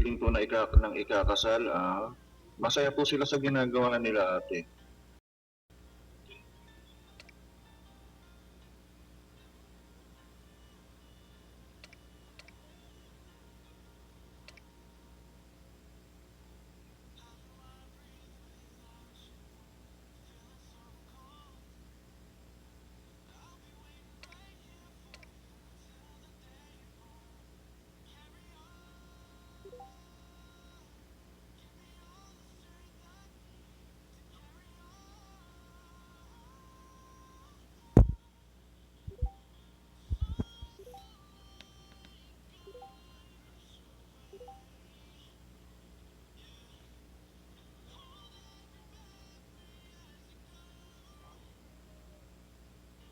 willing po na ng ikakasal. Masaya po sila sa ginagawa nila, ate.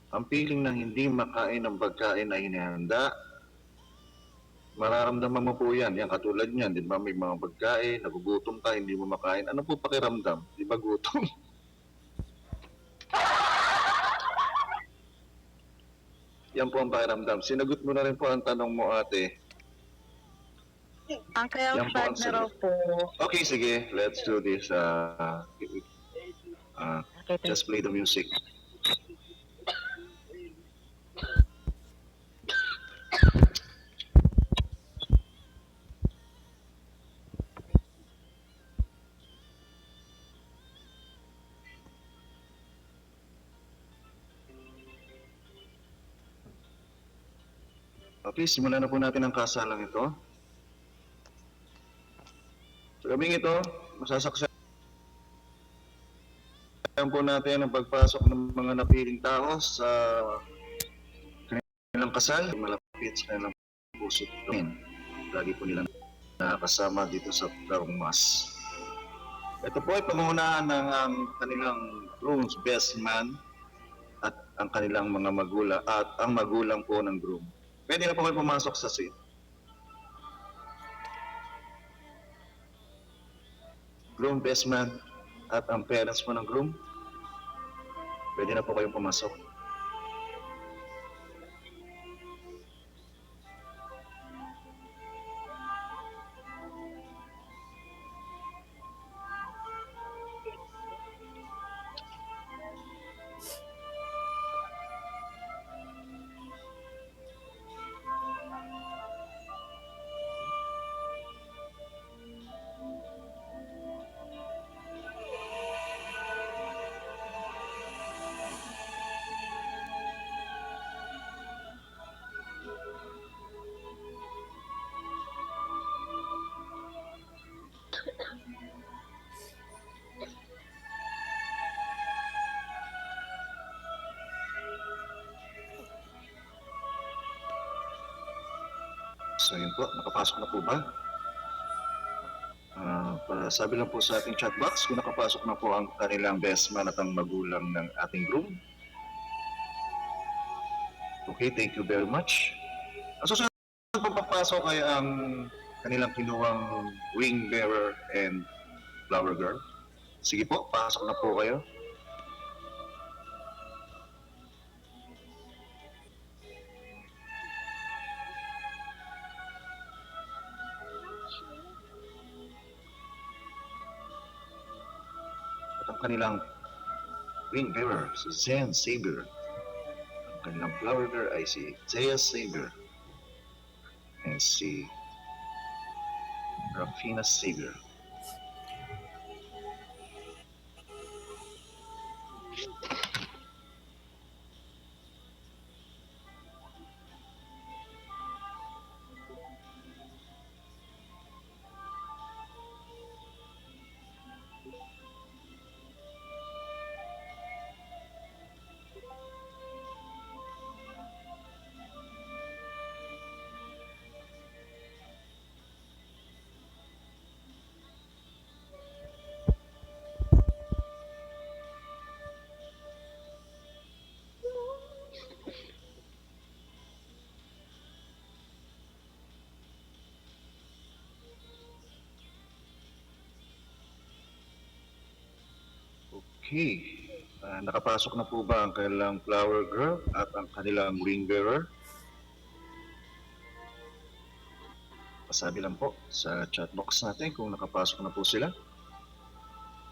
Ang feeling ng hindi makain ng pagkain na hinihanda, mararamdaman mo po yan. Yan, katulad niyan, di ba? May mga pagkain, nagugutom ka, hindi mo makain. Ano po pakiramdam? Di ba gutom? Yan po ang pakiramdam. Sinagot mo na rin po ang tanong mo, ate. Ang kayang partner raw po. Okay, sige. Let's do this. Just play the music. Okay, simulan na po natin ang kasalang ito. Sa gabing ito, masasaksayan po natin ang pagpasok ng mga napiling tao sa kanilang kasal. Malapit sa kanilang puso. Lagi po nilang nakasama dito sa Darong Mas. Ito po ay pangunahan ng kanilang groom's best man at ang kanilang mga magulang at ang magulang po ng groom. Pwede na po kayo pumasok sa seat. Groom best man at ang parents po ng groom. Pwede na po kayong pumasok. So yun po, nakapasok na po ba? Sabi lang po sa ating chat box kung nakapasok na po ang kanilang best man at ang magulang ng ating groom. Okay, thank you very much. Ang susunod po papasok ay ang kanilang kinuwang ring bearer and flower girl. Sige po, pasok na po kayo. Ang kanilang ring bearer, si Zen Saber. Ang kanilang flower girl ay si Zaya Saber. And si Rafina Saber. Okay. Nakapasok na po ba ang kanilang flower girl at ang kanilang ring bearer? Pasabi lang po sa chat box natin kung nakapasok na po sila.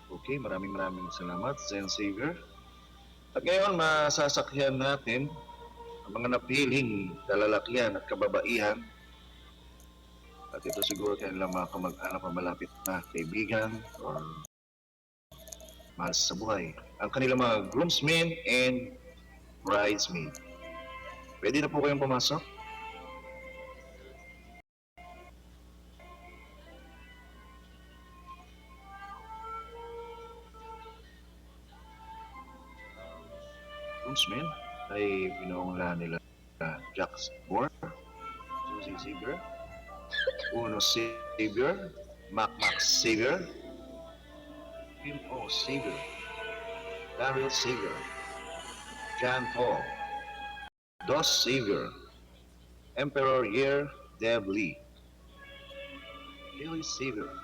Okay, maraming salamat, Zen Savior. At ngayon, masasakyan natin ang mga napiling kalalakyan at kababaihan. At ito siguro kanilang mga kamag-anak o malapit na kaibigan o mahal sa buhay. Ang kanilang mga groomsmen and bridesmaid. Pwede na po kayong pumasok? Groomsmen ay pinungla nila Jack Moore, Susie Savior, Uno Savior, Mac Savior, Kim O Savior, Daryl Savior, John Paul, Dos Savior, Emperor Yer Deb Lee, Billy Savior,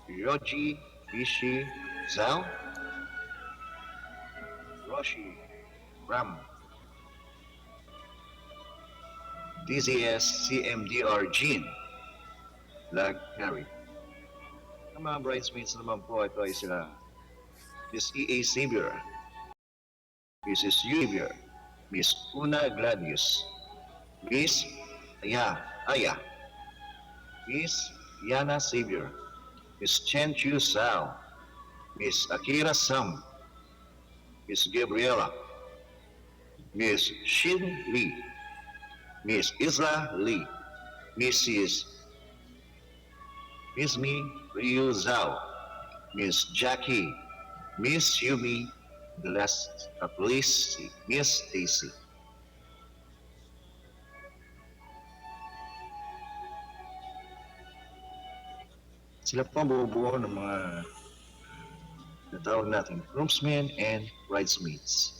Yoji Bishi Zhao, Roshi Ram, DZS CMDR Jean, Lag Harry. Ang mga bridesmaids naman po, ito ay sila Miss E.A. Savior, Mrs. Savior, Miss Una Gladius, Miss Aya, Miss Yana Savior, Miss Chen Chu Sao, Miss Akira Sam, Miss Gabriela, Miss Shin Lee, Miss Isla Lee, Mrs. Miss Mi Ryu Zhao, Miss Jackie, Miss Yumi, Miss Stacy. Sila po ang buo ng mga natawag natin groomsmen and bridesmaids.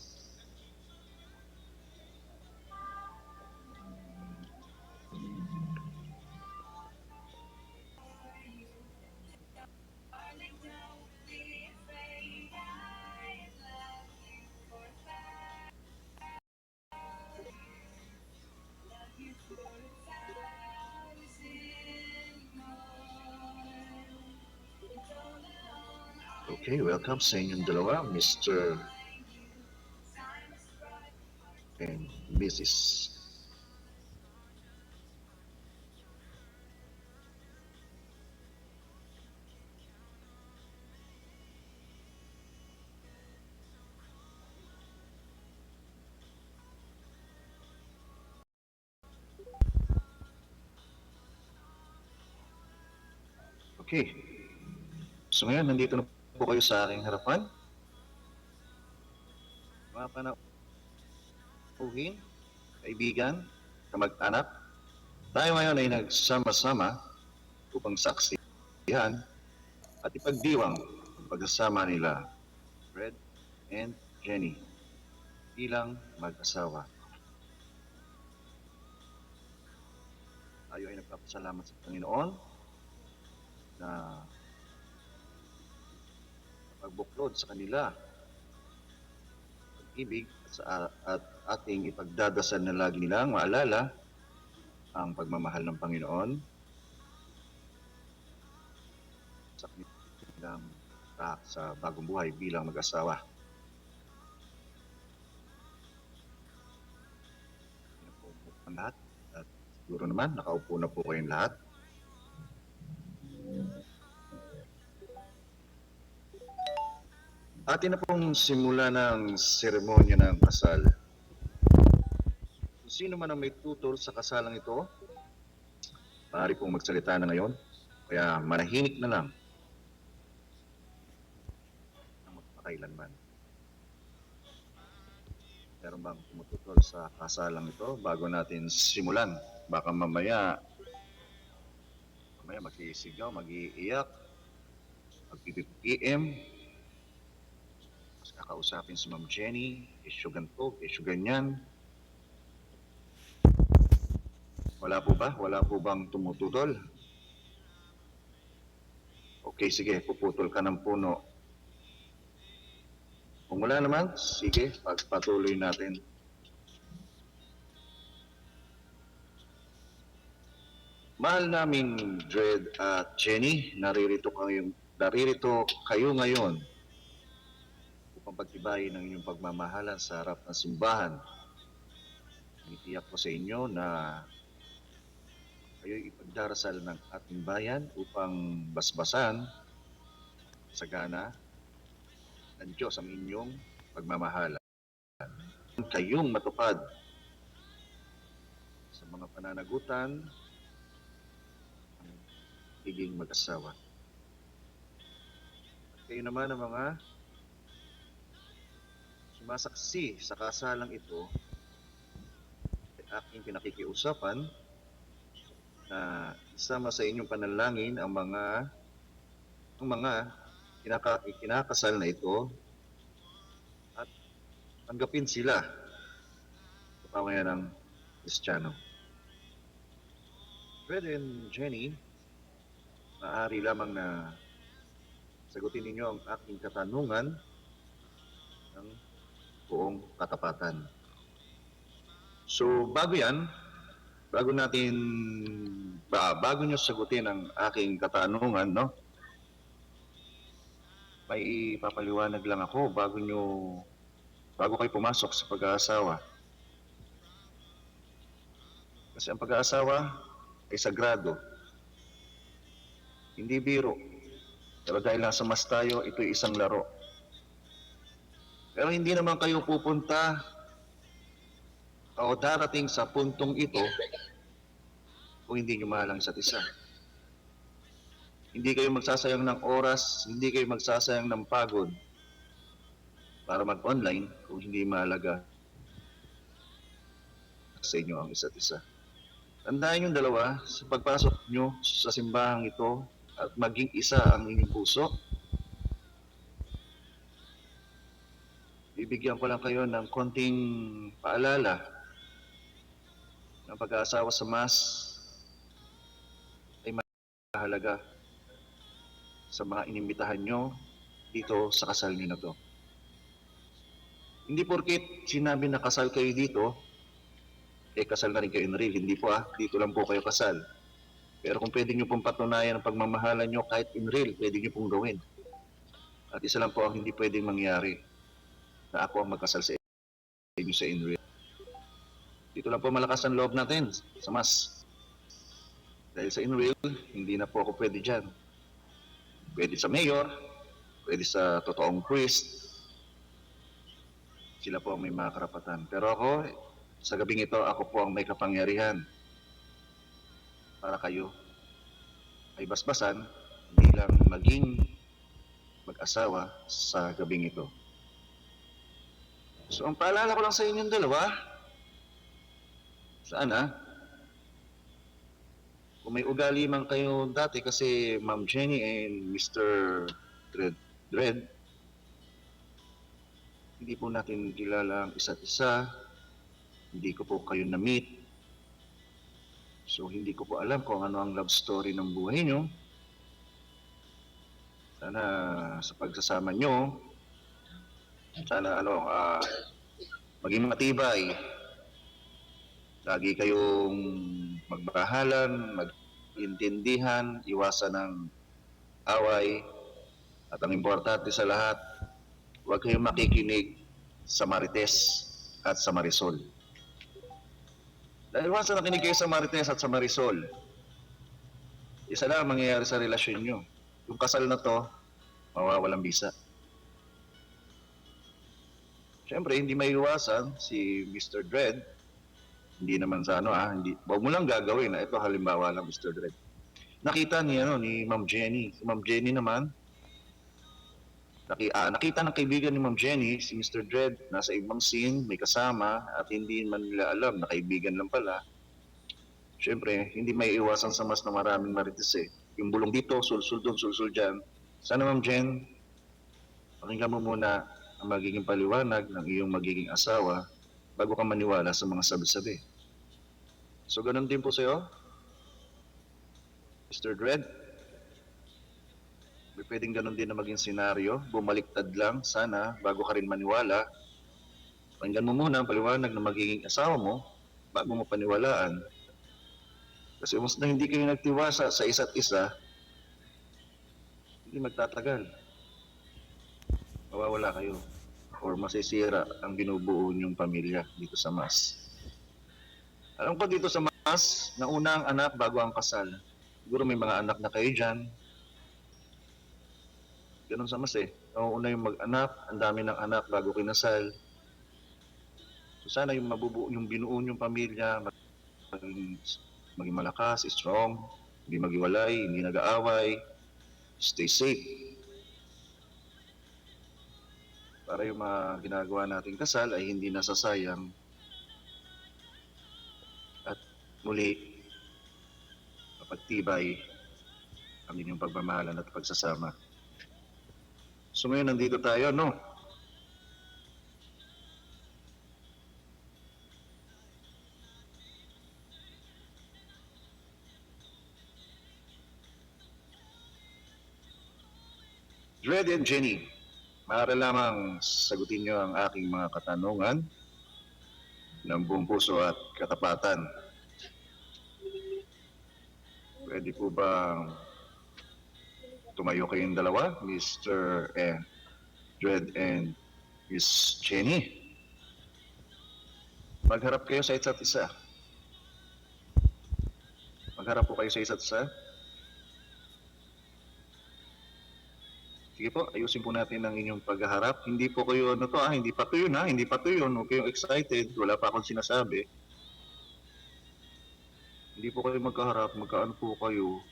Okay, welcome sa inyong dalawa, Mr. and Mrs. Okay. So ngayon, nandito na po kayo sa aking harapan. Mga panauhin, kaibigan, kamag-anak, tayo ngayon ay nagsama-sama upang saksihan at ipagdiwang ang pagsasama nila Fred and Jenny bilang mag-asawa. Tayo ay nagpapasalamat sa Panginoon na pagbuklod sa kanila pag-ibig at ating ipagdadasal na lagi nilang maalala ang pagmamahal ng Panginoon sa kanilang tahak sa bagong buhay bilang mag-asawa. Nakaupo ang lahat at siguro naman nakaupo na po kayong lahat. Atin na pong simula ng seremonya ng kasal. Kung sino man ang may tutol sa kasalang ito, maaari pong magsalita na ngayon, kaya manahimik na lang ng magpakailanman. Meron bang tumututol sa kasalang ito bago natin simulan? Baka mamaya mag-iisigaw, mag-iiyak, mag-PPM, kakausapin si Ma'am Jenny, issue ganito, issue ganyan. Wala po ba? Wala po bang tumututol? Okay, sige, puputol ka ng puno. Kung wala naman, sige, pagpatuloy natin. Mahal naming Dred at Jenny, naririto kayo ngayon upang pagtibayin ang inyong pagmamahalan sa harap ng simbahan. Tinitiyak ko sa inyo na kayo'y ipagdarasal ng ating bayan upang basbasan, sagana, ng Diyos ang inyong pagmamahalan. Kayong matupad sa mga pananagutan ng higing mag-asawa. At kayo naman ang mga sumasaksi sa kasalang ito ay aking pinakikiusapan na isama sa inyong panalangin ang mga kinakasal na ito at tanggapin sila sa pamayan ng Kristiyano. Fred and Jenny, maaari lamang na sagutin ninyo ang aking katanungan ng buong katapatan. So bago nyo sagutin ang aking katanungan, no? May ipapaliwanag lang ako bago kayo pumasok sa pag-aasawa. Kasi ang pag-aasawa ay sagrado. Hindi biro. Pero dahil nasa mas tayo, ito'y isang laro. Pero hindi naman kayo pupunta o darating sa puntong ito kung hindi nyo mahal ang isa't isa. Hindi kayo magsasayang ng oras, hindi kayo magsasayang ng pagod para mag-online kung hindi mahalaga sa inyo ang isa't isa. Tandaan yung dalawa, sa pagpasok nyo sa simbahang ito at maging isa ang inyong puso, bibigyan ko lang kayo ng konting paalala ng pag-aasawa sa mas ay mahalaga sa mga inimbitahan nyo dito sa kasal nyo na to. Hindi porket sinabi na kasal kayo dito, kasal na rin kayo in real. Hindi po dito lang po kayo kasal. Pero kung pwede nyo pong patunayan ang pagmamahalan nyo kahit in real, pwede nyo pong gawin. At isa lang po ang hindi pwedeng mangyari, na ako ang magkasal sa inyo sa in real. Dito lang po malakas ang loob natin sa mas. Dahil sa in real, hindi na po ako pwede dyan. Pwede sa mayor, pwede sa totoong priest. Sila po ang may mga karapatan. Pero ako, sa gabing ito, ako po ang may kapangyarihan para kayo ay basbasan, hindi lang maging mag-asawa sa gabing ito. So, ang paalala ko lang sa inyong dalawa, kung may ugali man kayo dati kasi Ma'am Jenny and Mr. Dred, hindi po natin kilala ang isa't isa, hindi ko po kayo na-meet. So hindi ko po alam kung ano ang love story ng buhay nyo. Sana sa pagsasama nyo, sana maging matibay. Lagi kayong magbahalan, mag-intindihan, iwasan ng away. At ang importante sa lahat, huwag kayong makikinig sa Marites at sa Marisol. Dahil once na nakinig kayo sa Marites at sa Marisol, isa lang ang mangyayari sa relasyon nyo. Yung kasal na to, mawawalang bisa. Siyempre, hindi may iwasan si Mr. Dred. Hindi naman sa huwag mo lang gagawin ito halimbawa lang Mr. Dred. Nakita ni Ma'am Jenny. Si Ma'am Jenny naman, nakita ng kaibigan ni Ma'am Jenny, si Mr. Dred, nasa ibang scene, may kasama, at hindi man nila alam na kaibigan lang pala. Siyempre, hindi may iwasan sa mas na maraming marites Yung bulong dito, sulsul doon, sulsul dyan. Sana Ma'am Jen, pakinggan mo muna ang magiging paliwanag ng iyong magiging asawa bago ka maniwala sa mga sabi-sabi. So, ganun din po sa'yo, Mr. Dred. May pwedeng ganun din na maging senaryo. Bumaliktad lang, sana, bago ka rin maniwala. Pakinggan mo muna ang paliwanag ng magiging asawa mo bago mo paniwalaan. Kasi once na hindi kayo nagtiwasa sa isa't isa, hindi magtatagal. Mawawala kayo or masisira ang binubuo niyong pamilya dito sa MAS. Alam ko dito sa MAS, nauna ang anak bago ang kasal. Siguro may mga anak na kayo dyan. Ganun sa MAS eh. Nauuna yung mag-anak, ang dami ng anak bago kinasal. So sana yung mabubuo, yung binuo niyong pamilya, maging malakas, strong, hindi maghiwalay, hindi nag-aaway, stay safe. Para yung mga ginagawa nating kasal ay hindi nasasayang at muli mapagtibay ang inyong pagmamahalan at pagsasama. So ngayon nandito tayo, no? Dred and Jenny, maaari lamang sagutin niyo ang aking mga katanungan ng buong puso at katapatan. Pwede po ba tumayo kayong dalawa, Mr. Dred and Miss Jenny? Magharap kayo sa isa't isa. Magharap po kayo sa isa't isa. Sige po, ayusin po natin ang inyong paghaharap. Hindi po kayo, hindi pa to yun hindi pa to yun. Huwag kayong excited, wala pa akong sinasabi. Hindi po kayo magkaharap, magkaan po kayo,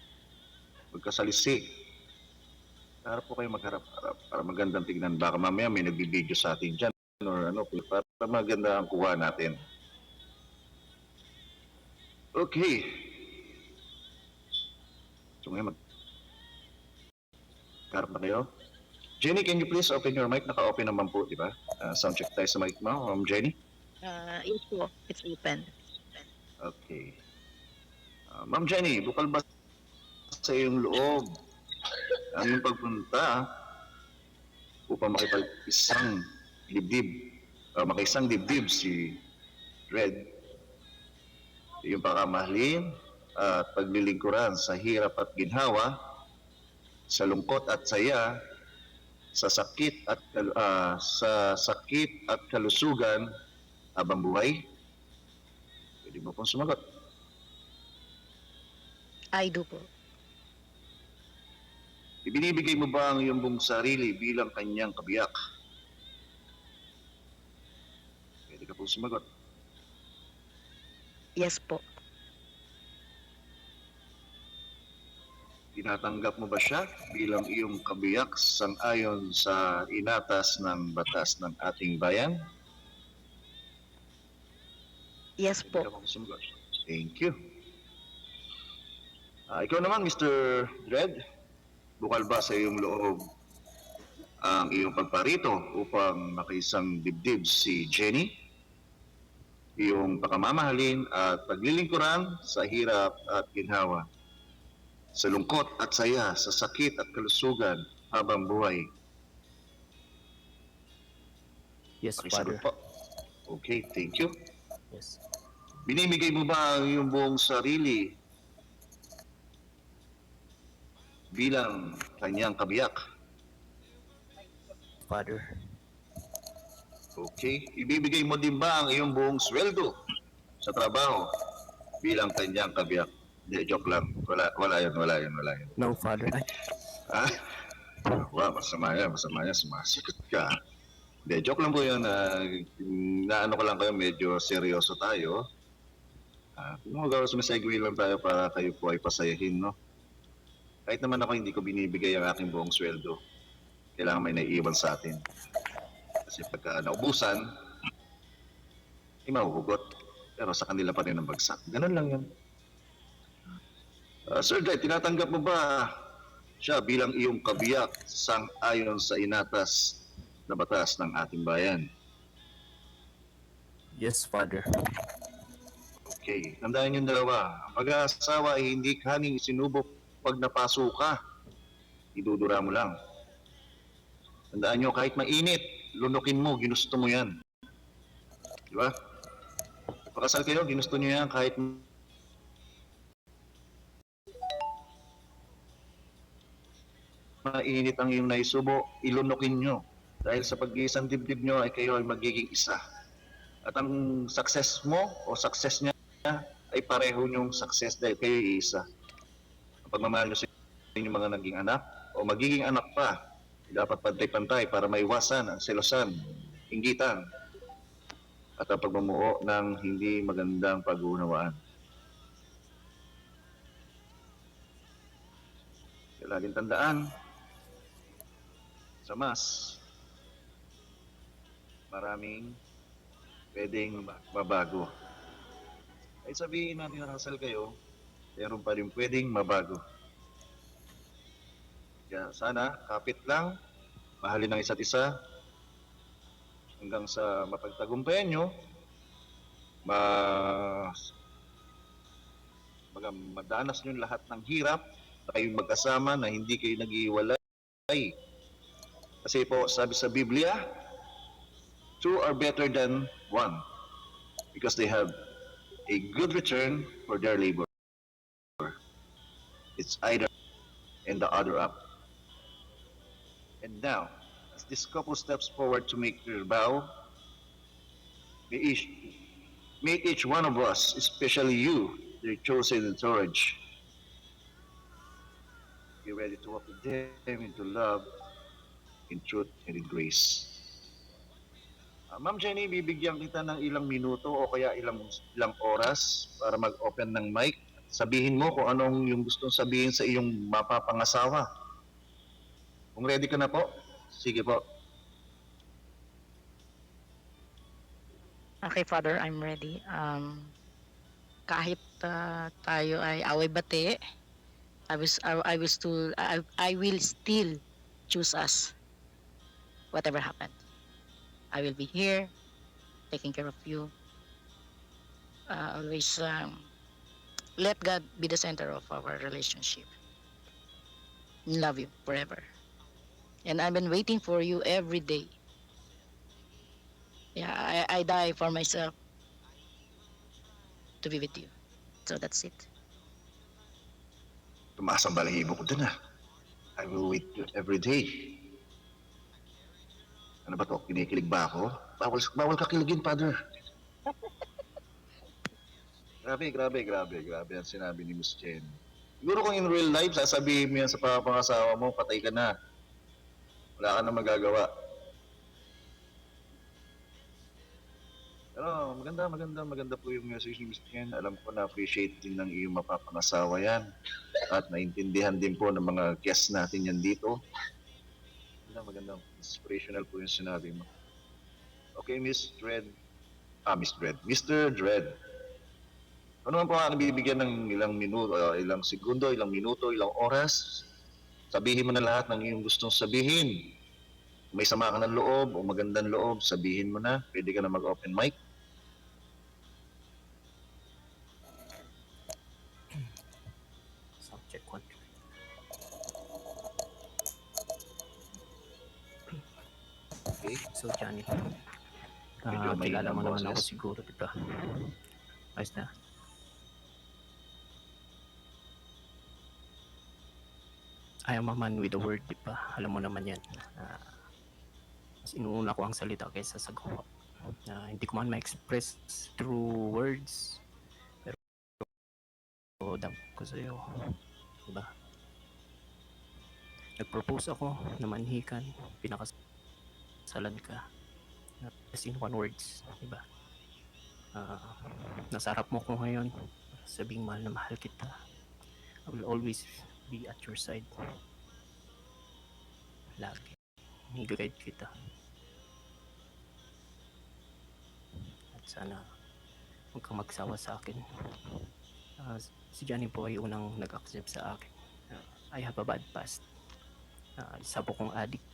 magkasalisi. Harap po kayo magharap-harap para magandang tignan. Baka mamaya may nagbibideo sa atin dyan or para maganda ang kuha natin. Okay. So ngayon harap na kayo. Jenny, can you please open your mic? Naka-open naman po, di ba? Sound check tayo sa mic mo, Jenny. Yes po, it's open. Okay. Ma'am Jenny, bukal ba sa iyong loob ang iyong pagpunta upang makipag-isang dibdib si Dred, iyong pakamahalin at paglilingkuran sa hirap at ginhawa, sa lungkot at saya, sa sakit at kalusugan habang buhay? Pwede mo pong sumagot. I do po. Ibinibigay mo ba ang iyong buong sarili bilang kanyang kabiyak? Pwede ka pong sumagot. Yes po. Tinatanggap mo ba siya bilang iyong kabiyak sang-ayon sa inatas ng batas ng ating bayan? Yes po. Thank you. Ikaw naman, Mr. Dred, bukal ba sa iyong loob ang iyong pagparito upang makaisang dibdib si Jenny? Iyong pakamamahalin at paglilingkuran sa hirap at ginhawa, sa lungkot at saya, sa sakit at kalusugan habang buhay. Yes, Pakisagot Father. po. Okay, thank you. Yes. Binibigay mo ba ang iyong buong sarili bilang kanyang kabiyak? Father. Okay. Ibibigay mo din ba ang iyong buong sweldo sa trabaho bilang kanyang kabiyak? Hindi, joke lang. Wala yun. No, Father. Ay, Ha? Wow, masama yan. Sumasagot ka. Hindi, joke lang po yun. Naano ko lang kayo, medyo seryoso tayo. Sumisegue lang tayo para kayo po ay pasayahin, no? Kahit naman ako hindi ko binibigay ang aking buong sweldo, kailangan may naiiwan sa atin. Kasi pagka naubusan, mahuhugot. Pero sa kanila pa rin ang bagsak. Ganun lang yun. Sir Dred, tinatanggap mo ba siya bilang iyong kabiyak sang-ayon sa inatas na batas ng ating bayan? yes, Father. Okay. Tandaan yung dalawa. Ang pag-aasawa ay hindi kaning sinubok pag napaso ka. Idudura mo lang. Tandaan nyo, kahit mainit, lunukin mo, ginusto mo yan. Di ba? Pakasal kayo, ginusto nyo yan kahit mainit ang iyong naisubo, ilunukin nyo. Dahil sa pag-iisang dibdib nyo ay kayo ay magiging isa. At ang success mo o success niya ay pareho nyong success dahil kayo ay isa. Ang pagmamahal nyo sa inyong mga naging anak o magiging anak pa, dapat pantay-pantay para maiwasan ang selosan, inggitan, at ang pagmumuo ng hindi magandang pag-uunawaan. Kaya laging tandaan, sa mas, maraming pwedeng mabago. Ay sabihin natin nakasal kayo, meron pa rin pwedeng mabago. Kaya sana, kapit lang, mahalin ang isa't isa, hanggang sa mapagtagumpayan nyo, madanas nyo lahat ng hirap, na kayong magkasama, na hindi kayo nag-iwalay. Kasi po, sabi sa Biblia, two are better than one because they have a good return for their labor. It's either and the other up. And now, as this couple steps forward to make their vow, may each one of us, especially you, their chosen entourage, be ready to walk with them into love, in truth, and in grace. Ma'am Jenny, bibigyan kita ng ilang minuto o kaya ilang oras para mag-open ng mic. Sabihin mo kung anong yung gustong sabihin sa iyong mapapangasawa. Kung ready ka na po, sige po. Okay, Father, I'm ready. Kahit tayo ay away-bati, I will still choose us. Whatever happens, I will be here, taking care of you. Always let God be the center of our relationship. Love you forever. And I've been waiting for you every day. Yeah, I die for myself to be with you. So that's it. Tumaas ang balahibo ko dun ah. I will wait you every day. Ano ba to? Kinikilig ba ako? Bawal ka kiligin, Father. Grabe ang sinabi ni Miss Jen. Siguro kung in real life, sasabihin mo yan sa pangasawa mo, patay ka na. Wala ka na magagawa. Pero maganda po yung message ni Miss Jen. Alam ko na appreciate din ng iyong mapapangasawa yan. At naintindihan din po ng mga guests natin yan dito. Maganda. Inspirational po yung sinabi mo. Okay, Miss Dread. Mr. Dread. Ano naman po ang nabibigyan ng ilang minuto, ilang segundo, ilang minuto, ilang oras? Sabihin mo na lahat ng iyong gustong sabihin. Kung may sama ka ng loob o magandang loob, sabihin mo na. Pwede ka na mag-open mic. Sound check 1. Okay? So, Johnny, Medyo may kilala mo ilang naman ako boses. siguro, diba? Ayos na. I am a man with a word, diba? Alam mo naman yan. Mas inuuna ko ang salita kaysa sa gawa. Hindi ko man ma-express through words, pero dam ko sa'yo, diba? Nag-propose ako na manhikan, pinakasalan ka. As in one words, diba? Nasa harap mo ko ngayon, sabing mahal na mahal kita. I will always be at your side. Lagi. I-guide kita. At sana huwag kang magsawa sa akin. Si Johnny po ay unang nag-accept sa akin. I have a bad past. Isa po kong addict.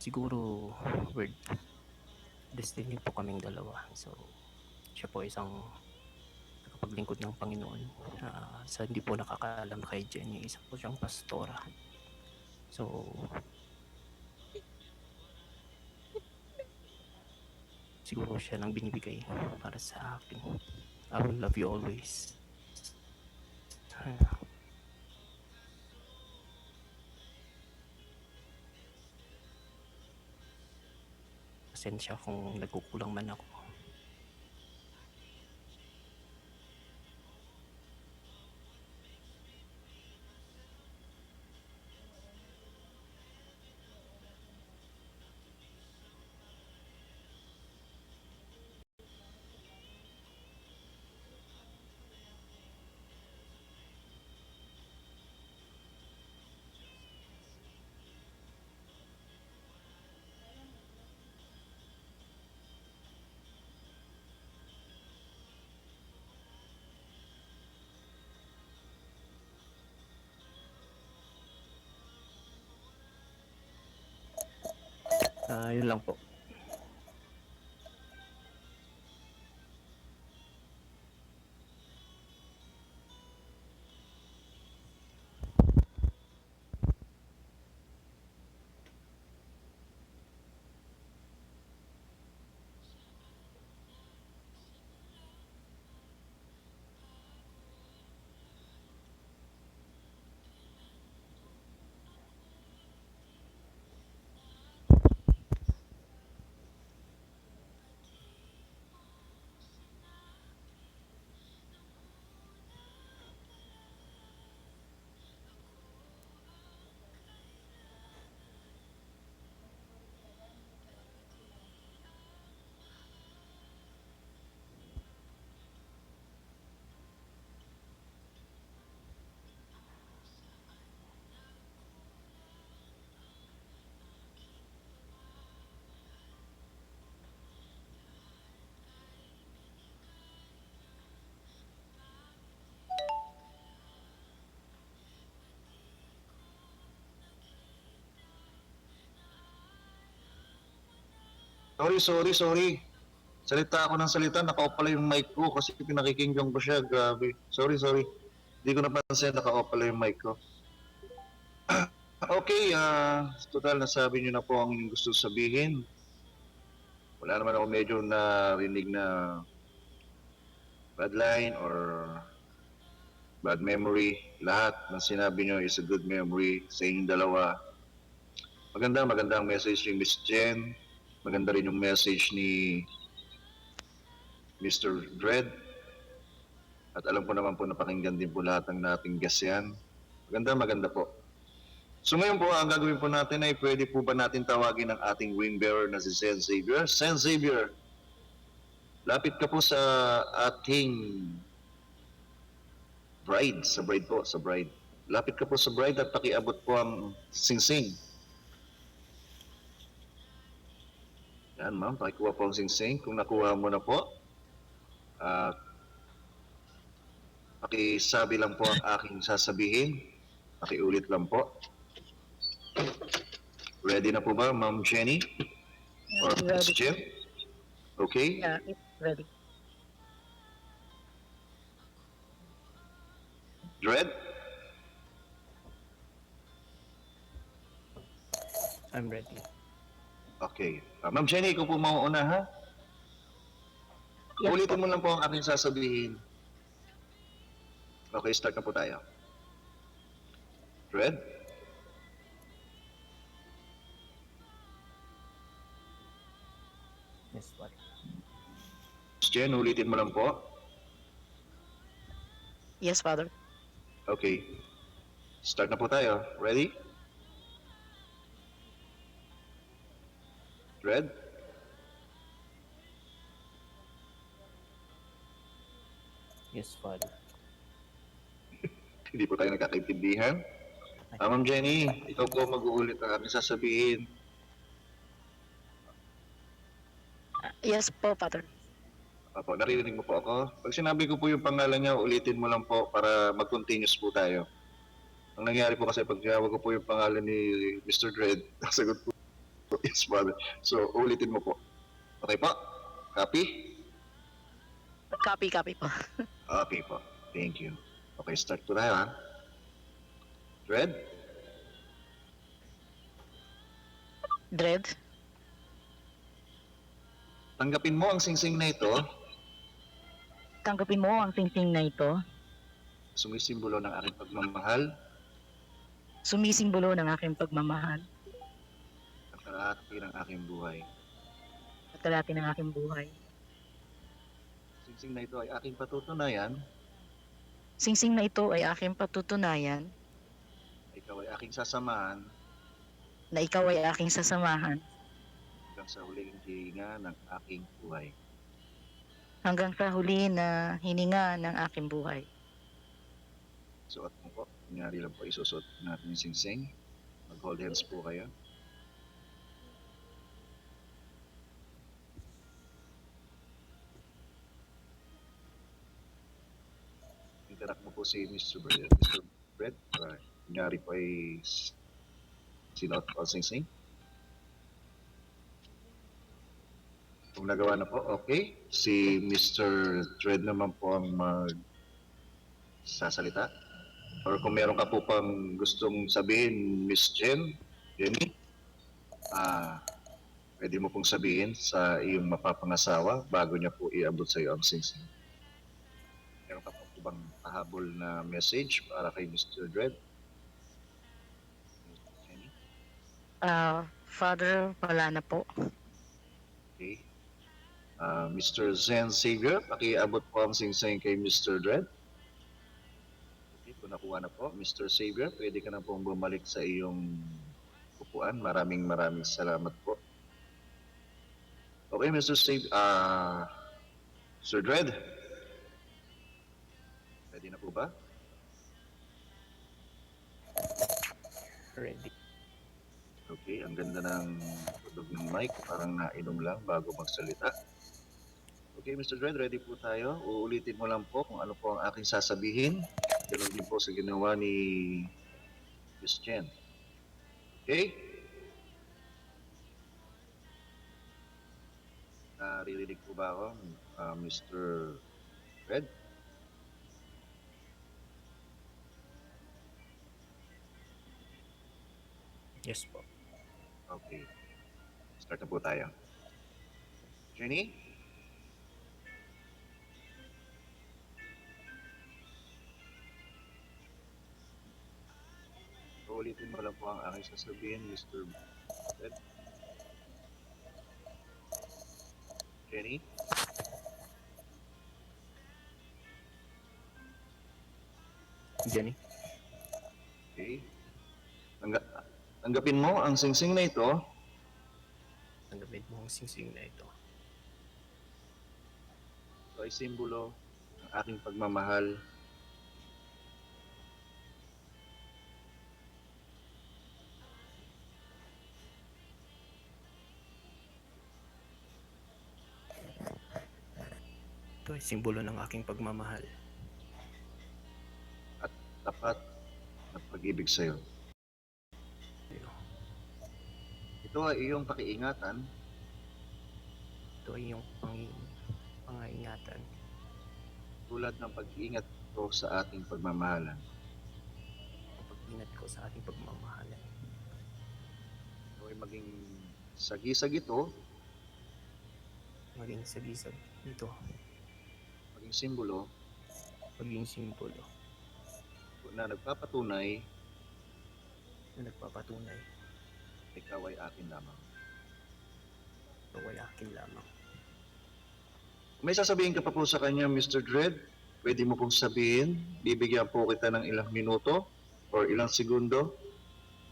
Siguro word destiny po kaming dalawa. So siya po isang nakapaglingkod ng Panginoon. Sa hindi po nakakaalam kay Jenny, isa po siyang pastora. So siguro siya nang binibigay para sa akin. I will love you always. pasensya kung nagkukulang man ako. Yun lang po. Sorry. Salita ako ng salita, naka-off pala yung mic ko kasi pinakikinggan ko siya. Grabe. Sorry. Hindi ko napansin, naka-off pala yung mic ko. Okay, total nasabi niyo na po ang inyong gusto sabihin. Wala naman ako medyo narinig na bad line or bad memory. Lahat ng sinabi niyo is a good memory sa inyong dalawa. Magandang message ni Miss Jen. Maganda rin yung message ni Mr. Dredd. At alam ko naman po napakinggan din po lahat ng nating guests yan. Maganda po. So ngayon po, ang gagawin po natin ay pwede po ba natin tawagin ang ating wing bearer na si Sen Xavier? Sen Xavier, lapit ka po sa ating bride, sa bride. Lapit ka po sa bride at pakiabot po ang singsing. Yan ma'am, pakikuha po ang singsing. Kung nakuha mo na po, pakisabi lang po ang aking sasabihin. Pakiulit lang po. Ready na po ba, Ma'am Jenny? Or Miss Ready. Jen? Okay? Yeah, it's ready. Dredd? I'm ready. Okay. Ma'am Jenny, ikaw po mauuna ha? Yes, Ulitin mo lang po ang aking sasabihin. Okay, start na po tayo. Dredd? Yes, what? Miss Jen, ulitin mo lang po. Yes, Father. Okay. Start na po tayo. Ready? Dredd? Yes, Father. Hindi po tayo nagkakaintindihan. Ma'am Jenny, ikaw po mag-uulit ang aking sasabihin. Yes po, Father. Apo, naririnig mo po ako. Pag sinabi ko po yung pangalan niya, ulitin mo lang po para mag-continuous po tayo. Ang nangyari po kasi pag tinawag ko po yung pangalan ni Mr. Dredd, nasagot po, yes, Father. So, ulitin mo po. Okay po? Copy? Copy po. Okay po. Thank you. Okay, start po tayo ha. Dredd? Dredd, Tanggapin mo ang singsing na ito, tanggapin mo ang singsing na ito, sumisimbolo ng aking pagmamahal, sumisimbolo ng aking pagmamahal, at kalahati ng aking buhay. kalahati ng aking buhay. Singsing na ito ay aking patutunayan Singsing na ito ay aking patutunayan na ikaw ay aking sasamahan na ikaw ay aking sasamahan hanggang sa huling hihinga ng aking buhay. hanggang sa huli na hininga ng aking buhay. Suot mo po. Kunyari lang po isusuot natin yung singsing. Mag-hold hands po kayo. Interact mo po si Mr. Brett. Mr. Brett, kunyari po ay sinuot po ang singsing. Kung nagawa na po, okay. Si Mr. Dredd naman po ang magsasalita. Or kung meron ka po pang gustong sabihin, Miss Jenny, pwede mo pong sabihin sa iyong mapapangasawa bago niya po iabot sa iyo ang singsing. Meron ka po bang pahabol na message para kay Mr. Dredd? Jenny? Father, wala na po. Okay. Mr. Zen Savior, pakiabot po ang singsing kay Mr. Dredd. Okay, kung nakuha na po, Mr. Savior, pwede ka na pong bumalik sa iyong upuan. Maraming salamat po. Okay, Mr. Sir Dredd, ready na po ba? Ready. Okay, ang ganda ng tunog ng mic, parang nainom lang bago magsalita. Okay, Mr. Dredd, ready po tayo. Uulitin mo lang po kung ano po ang aking sasabihin. Ganun din po sa ginawa ni Miss Jen. Okay? Naririnig po ba ako, Mr. Dredd? Yes po. Okay. Start na po tayo. Jenny? Uulitin mo lang po ang aking sasabihin, Mr. Dredd. Jenny? Jenny? Okay. Tanggapin mo ang singsing na ito Tanggapin mo ang singsing na ito. ito ay simbolo ng aking pagmamahal Ito ay simbolo ng aking pagmamahal. at tapat na pag-ibig sa iyo. Ito ay iyong pakiingatan Ito ay iyong pangaingatan. tulad ng pag-iingat ko sa ating pagmamahalan. Ang pag-ingat ko sa ating pagmamahalan. Ito ay maging sagisag ito, Maging sagisag ito. maging simbolo Maging simbolo na nagpapatunay na nagpapatunay na ikaw ay akin lamang. na wala akin lamang. Kung may sasabihin ka pa po sa kanya, Mr. Dredd, pwede mo pong sabihin, bibigyan po kita ng ilang minuto or ilang segundo.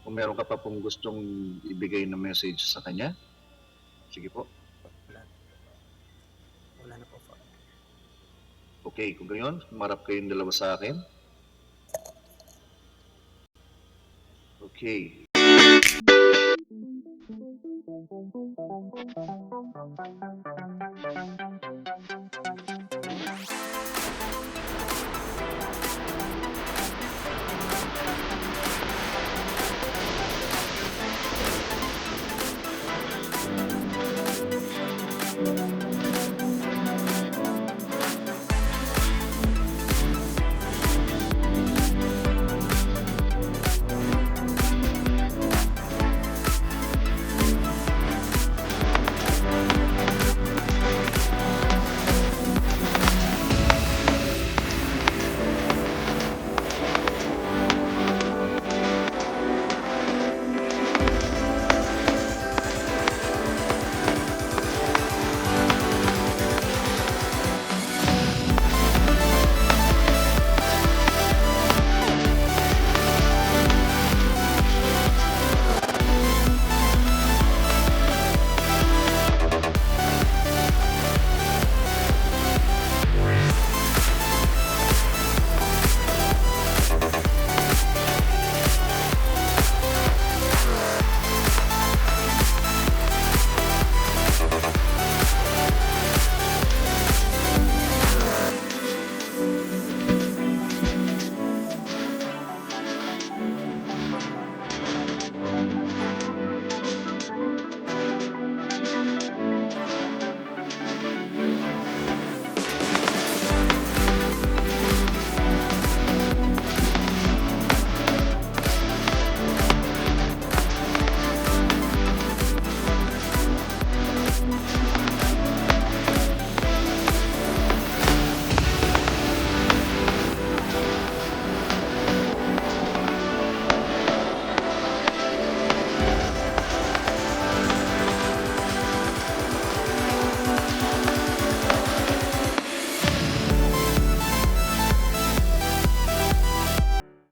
Kung meron ka pa pong gustong ibigay na message sa kanya, sige po. Wala na po, Father. Okay, kung gayon, humarap kayong dalawa sa akin. Okay.